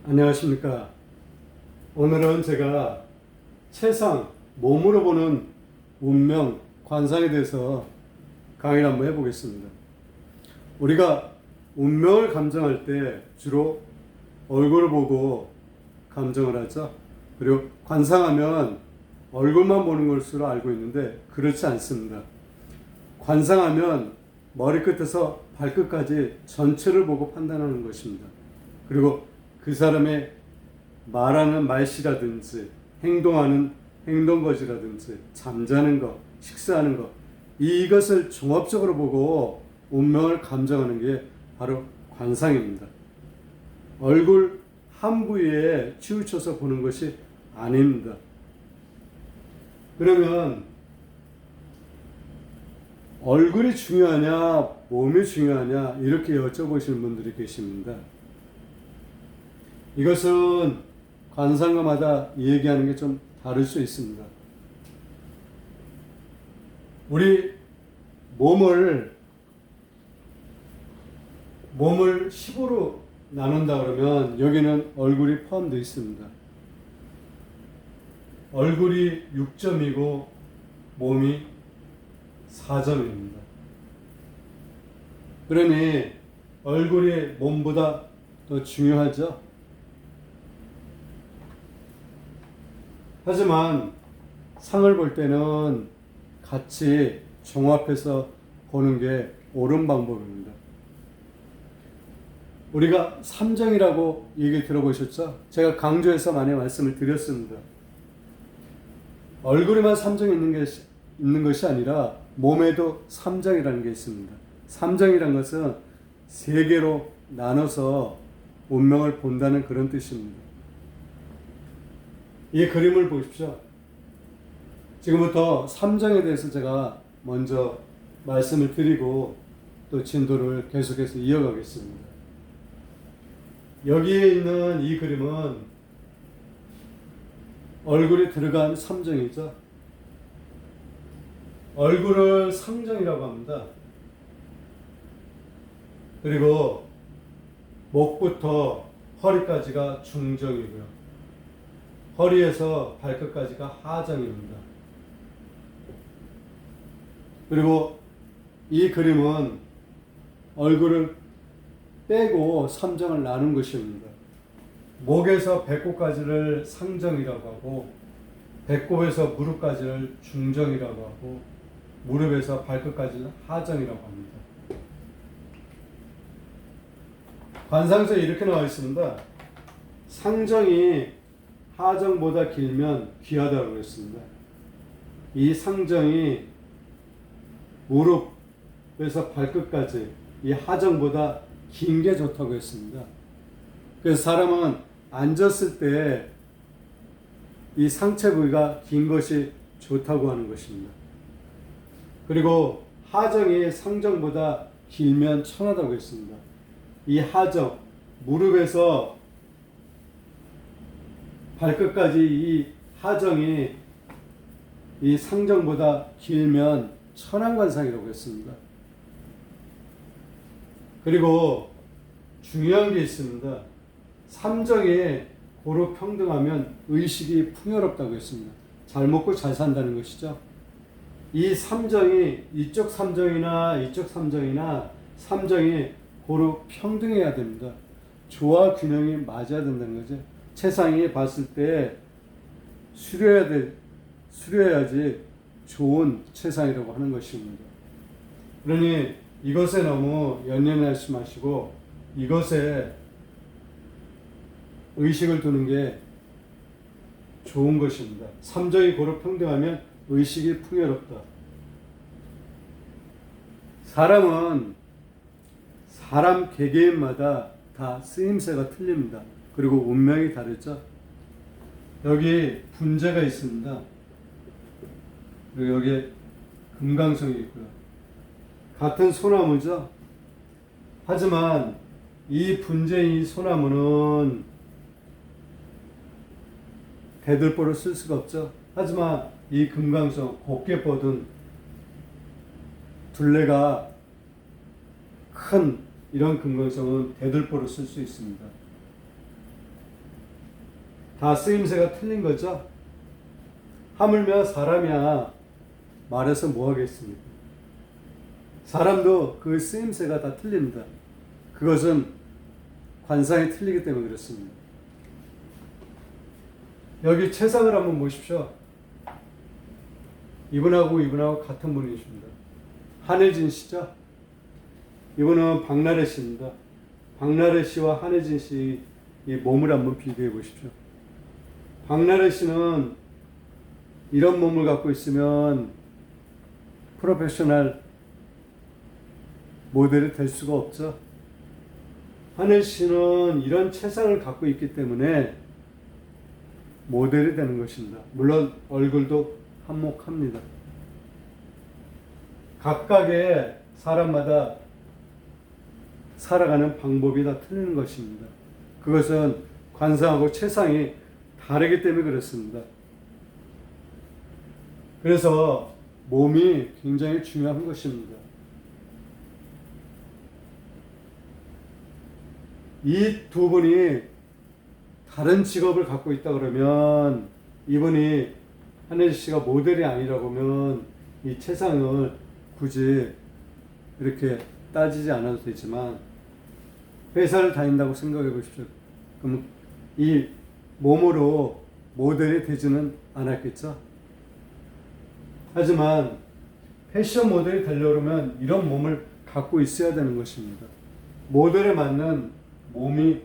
안녕하십니까. 오늘은 제가 체상, 몸으로 보는 운명, 관상에 대해서 강의를 한번 해보겠습니다. 우리가 운명을 감정할 때 주로 얼굴을 보고 감정을 하죠. 그리고 관상하면 얼굴만 보는 것으로 알고 있는데 그렇지 않습니다. 관상하면 머리끝에서 발끝까지 전체를 보고 판단하는 것입니다. 그리고 그 사람의 말하는 말씨라든지 행동하는 행동거지라든지 잠자는 것, 식사하는 것, 이것을 종합적으로 보고 운명을 감정하는 게 바로 관상입니다. 얼굴 한 부위에 치우쳐서 보는 것이 아닙니다. 그러면 얼굴이 중요하냐, 몸이 중요하냐 이렇게 여쭤보시는 분들이 계십니다. 이것은 관상가마다 얘기하는 게 좀 다를 수 있습니다. 우리 몸을 10으로 나눈다 그러면 여기는 얼굴이 포함되어 있습니다. 얼굴이 6점이고 몸이 4점입니다. 그러니 얼굴이 몸보다 더 중요하죠? 하지만 상을 볼 때는 같이 종합해서 보는 게 옳은 방법입니다. 우리가 삼정이라고 얘기 들어보셨죠? 제가 강조해서 많이 말씀을 드렸습니다. 얼굴에만 삼정이 있는 것이 아니라 몸에도 삼정이라는 게 있습니다. 삼정이라는 것은 세 개로 나눠서 운명을 본다는 그런 뜻입니다. 이 그림을 보십시오. 지금부터 삼정에 대해서 제가 먼저 말씀을 드리고 또 진도를 계속해서 이어가겠습니다. 여기에 있는 이 그림은 얼굴이 들어간 삼정이죠. 얼굴을 상정이라고 합니다. 그리고 목부터 허리까지가 중정이고요. 허리에서 발끝까지가 하정입니다. 그리고 이 그림은 얼굴을 빼고 삼정을 나눈 것입니다. 목에서 배꼽까지를 상정이라고 하고 배꼽에서 무릎까지를 중정이라고 하고 무릎에서 발끝까지는 하정이라고 합니다. 관상서에 이렇게 나와 있습니다. 상정이 하정보다 길면 귀하다고 했습니다. 이 상정이 무릎에서 발끝까지 이 하정보다 긴 게 좋다고 했습니다. 그래서 사람은 앉았을 때 이 상체 부위가 긴 것이 좋다고 하는 것입니다. 그리고 하정이 상정보다 길면 천하다고 했습니다. 이 하정, 무릎에서 발끝까지 이 하정이 이 상정보다 길면 천안관상이라고 했습니다. 그리고 중요한 게 있습니다. 삼정이 고루 평등하면 의식이 풍요롭다고 했습니다. 잘 먹고 잘 산다는 것이죠. 이 삼정이 이쪽 삼정이나 이쪽 삼정이나 삼정이 고루 평등해야 됩니다. 조화 균형이 맞아야 된다는 거죠. 체상이 봤을 때 수려해야지 좋은 체상이라고 하는 것입니다. 그러니 이것에 너무 연연하지 마시고 이것에 의식을 두는 게 좋은 것입니다. 삼정이 고루 평등하면 의식이 풍요롭다. 사람은 사람 개개인마다 다 쓰임새가 틀립니다. 그리고 운명이 다르죠. 여기 분재가 있습니다. 그리고 여기에 금강성이 있고요. 같은 소나무죠. 하지만 이 분재인 이 소나무는 대들보를 쓸 수가 없죠. 하지만 이 금강성, 곱게 뻗은 둘레가 큰 이런 금강성은 대들보를 쓸 수 있습니다. 다 쓰임새가 틀린 거죠. 하물며 사람이야 말해서 뭐 하겠습니까? 사람도 그 쓰임새가 다 틀립니다. 그것은 관상이 틀리기 때문에 그렇습니다. 여기 채상을 한번 보십시오. 이분하고 같은 분이십니다. 한혜진 씨죠? 이분은 박나래 씨입니다. 박나래 씨와 한혜진 씨의 몸을 한번 비교해 보십시오. 박나래 씨는 이런 몸을 갖고 있으면 프로페셔널 모델이 될 수가 없죠. 한혜 씨는 이런 체상을 갖고 있기 때문에 모델이 되는 것입니다. 물론 얼굴도 한몫합니다. 각각의 사람마다 살아가는 방법이 다 틀리는 것입니다. 그것은 관상하고 체상이 다르기 때문에 그렇습니다. 그래서 몸이 굉장히 중요한 것입니다. 이 두 분이 다른 직업을 갖고 있다 그러면 이분이 한혜진 씨가 모델이 아니라고 하면 이 체상을 굳이 이렇게 따지지 않아도 되지만 회사를 다닌다고 생각해 보십시오. 그럼 이 몸으로 모델이 되지는 않았겠죠. 하지만 패션 모델이 되려면 이런 몸을 갖고 있어야 되는 것입니다. 모델에 맞는 몸이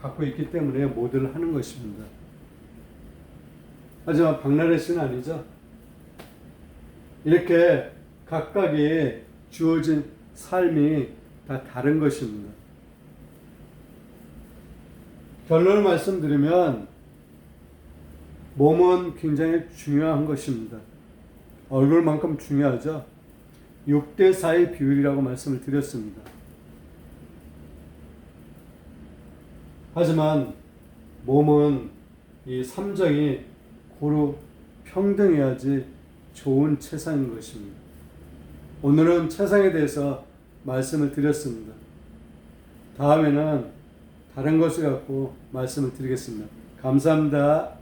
갖고 있기 때문에 모델을 하는 것입니다. 하지만 박나래 씨는 아니죠. 이렇게 각각의 주어진 삶이 다 다른 것입니다. 결론을 말씀드리면 몸은 굉장히 중요한 것입니다. 얼굴만큼 중요하죠. 6대4의 비율이라고 말씀을 드렸습니다. 하지만 몸은 이 삼정이 고루 평등해야지 좋은 체상인 것입니다. 오늘은 체상에 대해서 말씀을 드렸습니다. 다음에는 다른 것을 갖고 말씀을 드리겠습니다. 감사합니다.